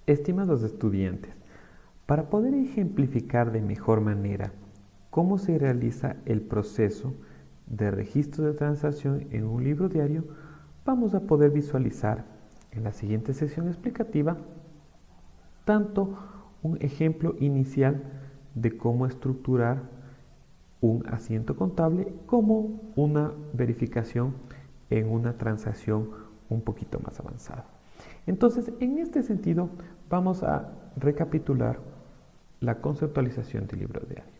Estimados estudiantes, para poder ejemplificar de mejor manera cómo se realiza el proceso de registro de transacción en un libro diario, vamos a poder visualizar en la siguiente sección explicativa tanto un ejemplo inicial de cómo estructurar un asiento contable como una verificación en una transacción un poquito más avanzada. Entonces, en este sentido, vamos a recapitular la conceptualización del libro diario.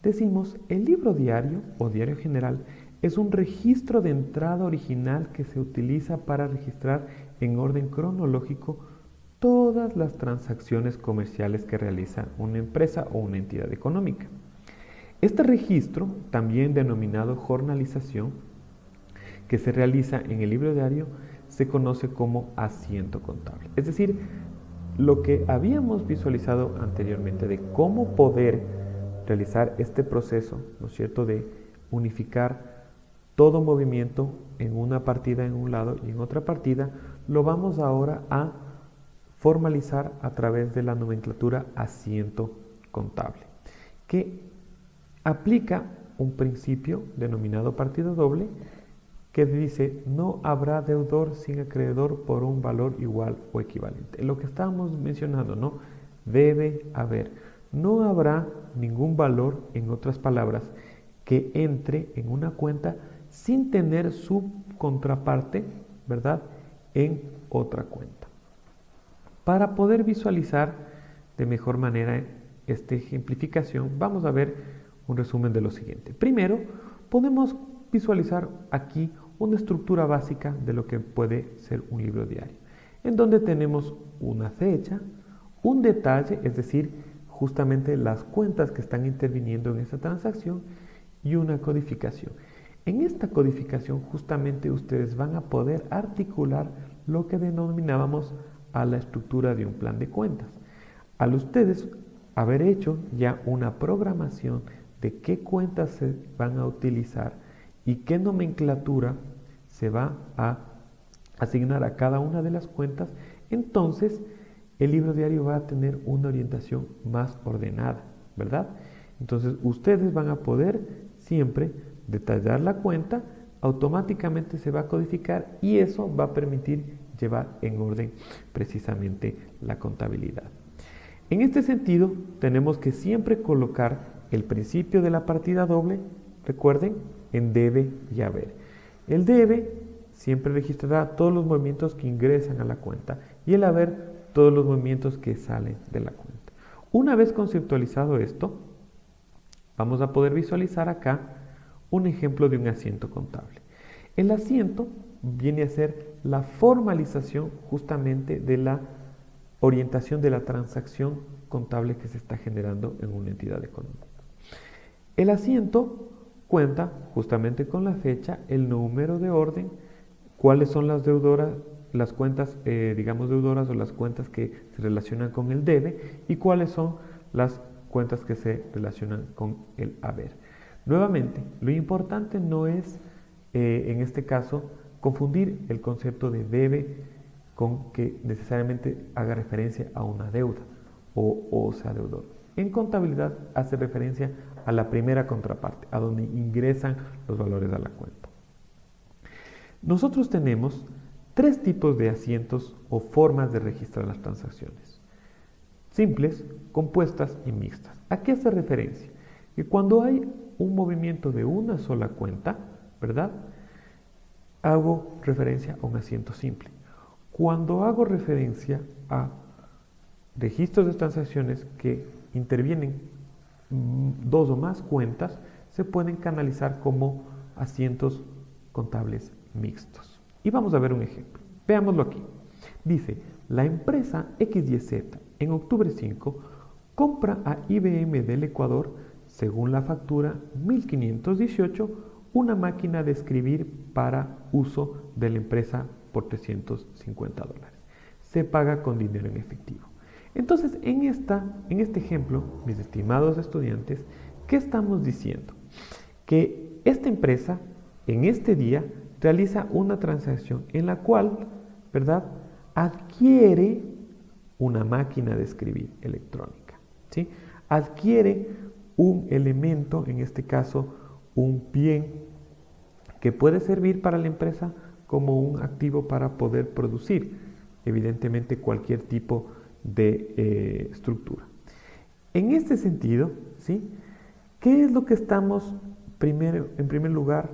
Decimos, el libro diario o diario general es un registro de entrada original que se utiliza para registrar en orden cronológico todas las transacciones comerciales que realiza una empresa o una entidad económica. Este registro, también denominado jornalización, que se realiza en el libro diario, se conoce como asiento contable. Es decir, lo que habíamos visualizado anteriormente de cómo poder realizar este proceso, ¿no es cierto?, de unificar todo movimiento en una partida en un lado y en otra partida, lo vamos ahora a formalizar a través de la nomenclatura asiento contable, que aplica un principio denominado partida doble, que dice, no habrá deudor sin acreedor por un valor igual o equivalente. Lo que estábamos mencionando, ¿no? Debe haber. No habrá ningún valor, en otras palabras, que entre en una cuenta sin tener su contraparte, ¿verdad?, en otra cuenta. Para poder visualizar de mejor manera esta ejemplificación, vamos a ver un resumen de lo siguiente. Primero, podemos visualizar aquí una estructura básica de lo que puede ser un libro diario, en donde tenemos una fecha, un detalle, es decir, justamente las cuentas que están interviniendo en esta transacción, y una codificación. En esta codificación justamente ustedes van a poder articular lo que denominábamos a la estructura de un plan de cuentas. Al ustedes haber hecho ya una programación de qué cuentas se van a utilizar y qué nomenclatura se va a asignar a cada una de las cuentas, entonces el libro diario va a tener una orientación más ordenada, ¿verdad? Entonces ustedes van a poder siempre detallar la cuenta, automáticamente se va a codificar y eso va a permitir llevar en orden precisamente la contabilidad. En este sentido, tenemos que siempre colocar el principio de la partida doble, recuerden, en debe y haber. El debe siempre registrará todos los movimientos que ingresan a la cuenta y el haber todos los movimientos que salen de la cuenta. Una vez conceptualizado esto, vamos a poder visualizar acá un ejemplo de un asiento contable. El asiento viene a ser la formalización justamente de la orientación de la transacción contable que se está generando en una entidad económica. El asiento cuenta justamente con la fecha, el número de orden, cuáles son las deudoras, las cuentas, deudoras o las cuentas que se relacionan con el debe y cuáles son las cuentas que se relacionan con el haber. Nuevamente, lo importante no es, en este caso, confundir el concepto de debe con que necesariamente haga referencia a una deuda o sea deudor. En contabilidad hace referencia a la primera contraparte, a donde ingresan los valores a la cuenta. Nosotros tenemos tres tipos de asientos o formas de registrar las transacciones: simples, compuestas y mixtas. ¿A qué hace referencia? Que cuando hay un movimiento de una sola cuenta, ¿verdad?, hago referencia a un asiento simple. Cuando hago referencia a registros de transacciones que intervienen dos o más cuentas, se pueden canalizar como asientos contables mixtos. Y vamos a ver un ejemplo. Veámoslo aquí. Dice, la empresa XYZ en octubre 5 compra a IBM del Ecuador, según la factura 1518, una máquina de escribir para uso de la empresa por $350. Se paga con dinero en efectivo. Entonces, en este ejemplo, mis estimados estudiantes, ¿qué estamos diciendo? Que esta empresa, en este día, realiza una transacción en la cual, ¿verdad?, adquiere una máquina de escribir electrónica, ¿sí? Adquiere un elemento, en este caso un bien, que puede servir para la empresa como un activo para poder producir, evidentemente, cualquier tipo de estructura. En este sentido, ¿sí? ¿Qué es lo que estamos en primer lugar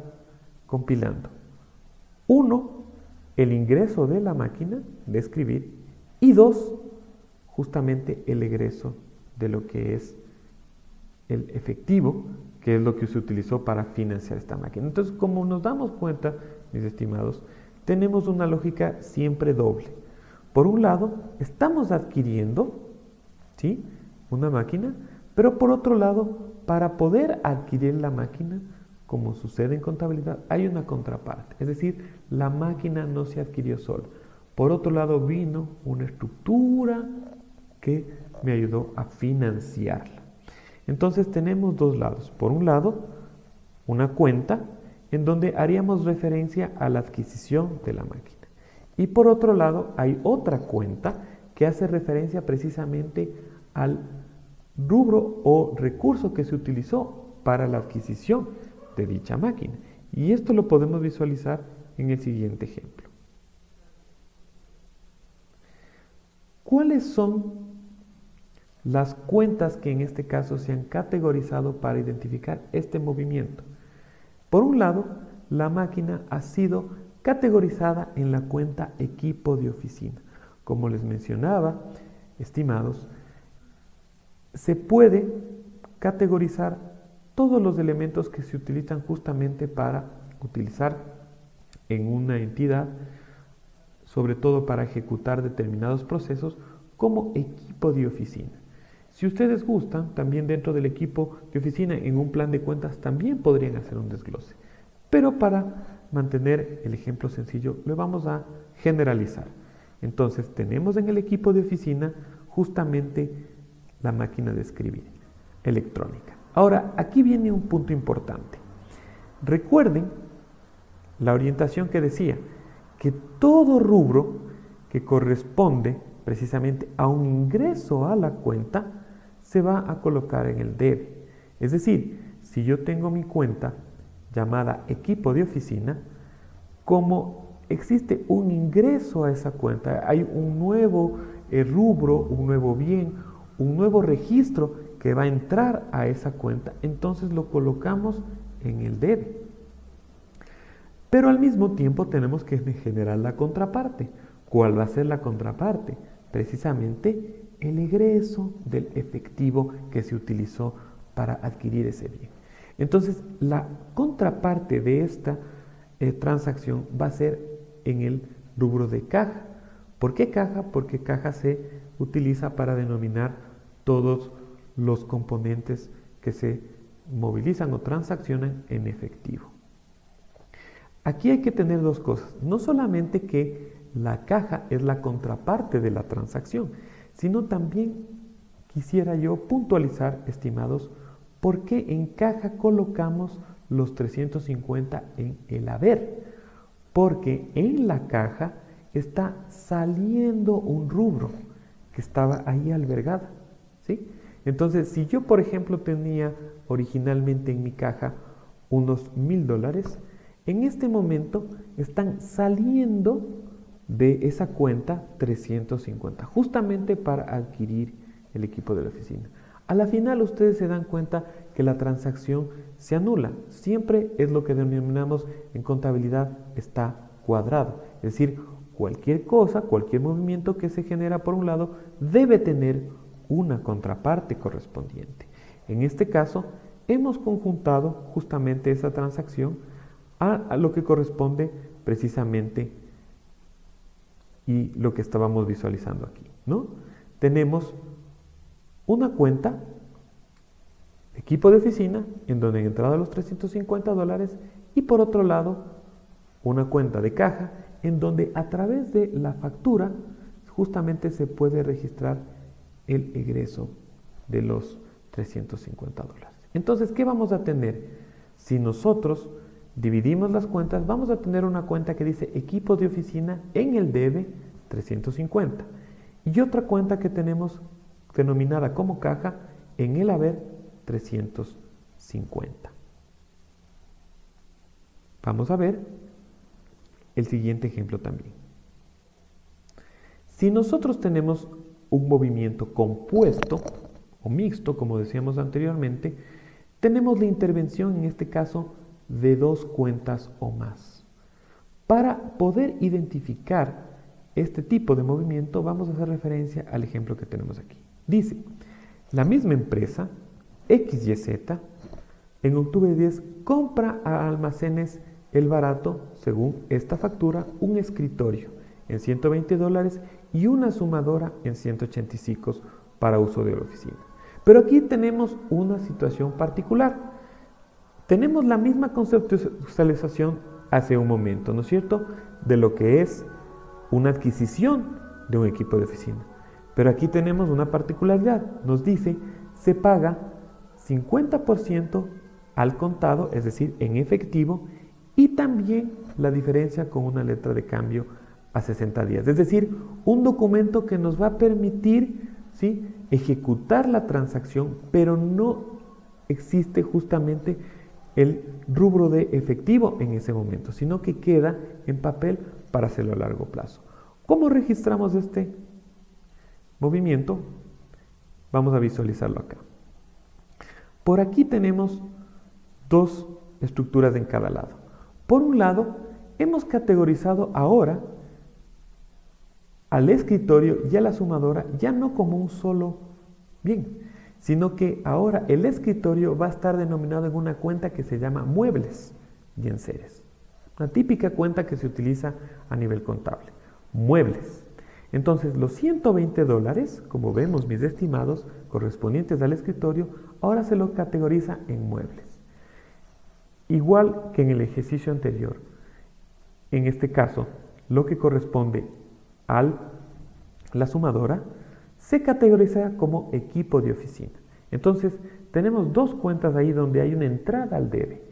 compilando? Uno, el ingreso de la máquina de escribir, y dos, justamente el egreso de lo que es el efectivo, que es lo que se utilizó para financiar esta máquina. Entonces, como nos damos cuenta, mis estimados, tenemos una lógica siempre doble. Por un lado, estamos adquiriendo, ¿sí?, una máquina, pero por otro lado, para poder adquirir la máquina, como sucede en contabilidad, hay una contraparte. Es decir, la máquina no se adquirió sola. Por otro lado, vino una estructura que me ayudó a financiarla. Entonces tenemos dos lados. Por un lado, una cuenta en donde haríamos referencia a la adquisición de la máquina. Y por otro lado, hay otra cuenta que hace referencia precisamente al rubro o recurso que se utilizó para la adquisición de dicha máquina. Y esto lo podemos visualizar en el siguiente ejemplo. ¿Cuáles son las cuentas que en este caso se han categorizado para identificar este movimiento? Por un lado, la máquina ha sido categorizada en la cuenta equipo de oficina. Como les mencionaba, estimados, se puede categorizar todos los elementos que se utilizan justamente para utilizar en una entidad, sobre todo para ejecutar determinados procesos, como equipo de oficina. Si ustedes gustan, también dentro del equipo de oficina, en un plan de cuentas, también podrían hacer un desglose. Pero para mantener el ejemplo sencillo, lo vamos a generalizar. Entonces, tenemos en el equipo de oficina justamente la máquina de escribir electrónica. Ahora, aquí viene un punto importante. Recuerden la orientación que decía que todo rubro que corresponde precisamente a un ingreso a la cuenta se va a colocar en el debe. Es decir, si yo tengo mi cuenta llamada equipo de oficina, como existe un ingreso a esa cuenta, hay un nuevo rubro, un nuevo bien, un nuevo registro que va a entrar a esa cuenta, entonces lo colocamos en el debe. Pero al mismo tiempo tenemos que generar la contraparte. ¿Cuál va a ser la contraparte? Precisamente el egreso del efectivo que se utilizó para adquirir ese bien. Entonces, la contraparte de esta transacción va a ser en el rubro de caja. ¿Por qué caja? Porque caja se utiliza para denominar todos los componentes que se movilizan o transaccionan en efectivo. Aquí hay que tener dos cosas. No solamente que la caja es la contraparte de la transacción, sino también quisiera yo puntualizar, estimados, por qué en caja colocamos los 350 en el haber. Porque en la caja está saliendo un rubro que estaba ahí albergado, ¿sí? Entonces, si yo, por ejemplo, tenía originalmente en mi caja unos $1,000, en este momento están saliendo de esa cuenta 350, justamente para adquirir el equipo de la oficina. A la final ustedes se dan cuenta que la transacción se anula. Siempre es lo que denominamos en contabilidad está cuadrado. Es decir, cualquier cosa, cualquier movimiento que se genera por un lado debe tener una contraparte correspondiente. En este caso, hemos conjuntado justamente esa transacción a lo que corresponde precisamente y lo que estábamos visualizando aquí, ¿no? Tenemos una cuenta, equipo de oficina, en donde han entrado los $350 y por otro lado, una cuenta de caja, en donde a través de la factura justamente se puede registrar el egreso de los $350. Entonces, ¿qué vamos a tener? Si nosotros dividimos las cuentas, vamos a tener una cuenta que dice equipo de oficina en el debe 350. y otra cuenta que tenemos denominada como caja en el haber 350. Vamos a ver el siguiente ejemplo también. Si nosotros tenemos un movimiento compuesto o mixto, como decíamos anteriormente, tenemos la intervención en este caso de dos cuentas o más. Para poder identificar este tipo de movimiento, vamos a hacer referencia al ejemplo que tenemos aquí. Dice, la misma empresa, XYZ, en octubre 10 compra a Almacenes El Barato, según esta factura, un escritorio en $120 y una sumadora en 185 para uso de la oficina. Pero aquí tenemos una situación particular. Tenemos la misma conceptualización hace un momento, ¿no es cierto?, de lo que es una adquisición de un equipo de oficina. Pero aquí tenemos una particularidad. Nos dice, se paga 50% al contado, es decir, en efectivo, y también la diferencia con una letra de cambio a 60 días. Es decir, un documento que nos va a permitir, ¿sí?, ejecutar la transacción, pero no existe justamente el rubro de efectivo en ese momento, sino que queda en papel para hacerlo a largo plazo. ¿Cómo registramos este movimiento? Vamos a visualizarlo acá. Por aquí tenemos dos estructuras en cada lado. Por un lado, hemos categorizado ahora al escritorio y a la sumadora ya no como un solo bien, sino que ahora el escritorio va a estar denominado en una cuenta que se llama muebles y enseres. Una típica cuenta que se utiliza a nivel contable. Muebles. Entonces, los $120, como vemos mis estimados correspondientes al escritorio, ahora se lo categoriza en muebles. Igual que en el ejercicio anterior, en este caso, lo que corresponde a la sumadora se categoriza como equipo de oficina. Entonces, tenemos dos cuentas ahí donde hay una entrada al debe.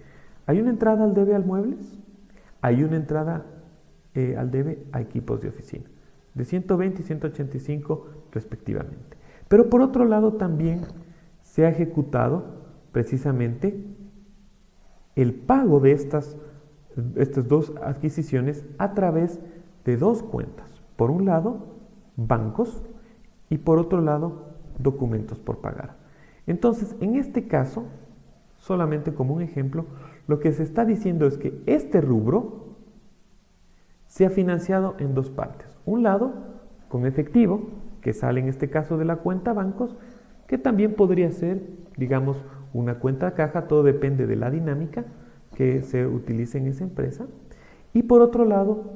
Hay una entrada al debe al muebles, hay una entrada al debe a equipos de oficina, de 120 y 185 respectivamente. Pero por otro lado también se ha ejecutado precisamente el pago de estas dos adquisiciones a través de dos cuentas. Por un lado, bancos, y por otro lado, documentos por pagar. Entonces, en este caso, solamente como un ejemplo, lo que se está diciendo es que este rubro se ha financiado en dos partes. Un lado, con efectivo, que sale en este caso de la cuenta bancos, que también podría ser, digamos, una cuenta caja, todo depende de la dinámica que se utilice en esa empresa. Y por otro lado,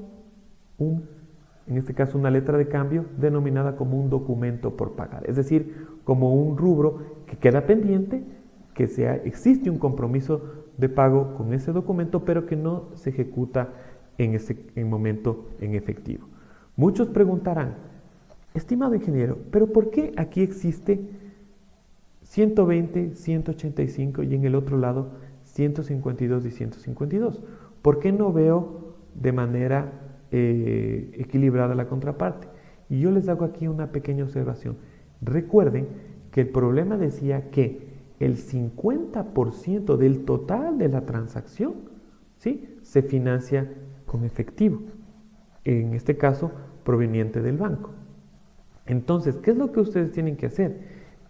en este caso una letra de cambio denominada como un documento por pagar, es decir, como un rubro que queda pendiente, que existe un compromiso de pago con ese documento, pero que no se ejecuta en ese momento en efectivo. Muchos preguntarán, estimado ingeniero, ¿pero por qué aquí existe 120, 185 y en el otro lado 152 y 152? ¿Por qué no veo de manera equilibrada la contraparte? Y yo les hago aquí una pequeña observación. Recuerden que el problema decía que el 50% del total de la transacción, ¿sí?, se financia con efectivo, en este caso proveniente del banco. Entonces, ¿qué es lo que ustedes tienen que hacer?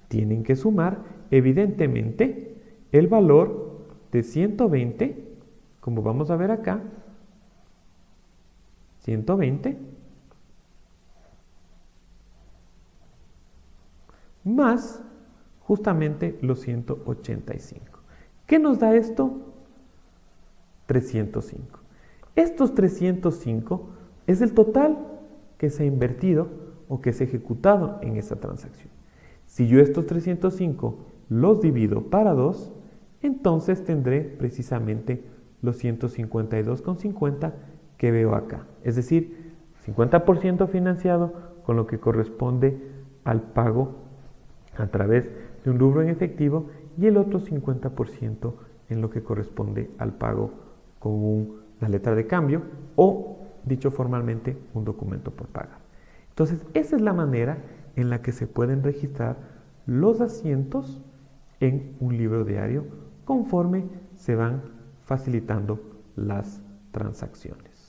Tienen que sumar evidentemente el valor de 120, como vamos a ver acá, 120 más justamente los 185. ¿Qué nos da esto? 305. Estos 305 es el total que se ha invertido o que se ha ejecutado en esta transacción. Si yo estos 305 los divido para 2, entonces tendré precisamente los 152,50 que veo acá. Es decir, 50% financiado con lo que corresponde al pago a través de un rubro en efectivo y el otro 50% en lo que corresponde al pago con una letra de cambio o, dicho formalmente, un documento por pagar. Entonces, esa es la manera en la que se pueden registrar los asientos en un libro diario conforme se van facilitando las transacciones.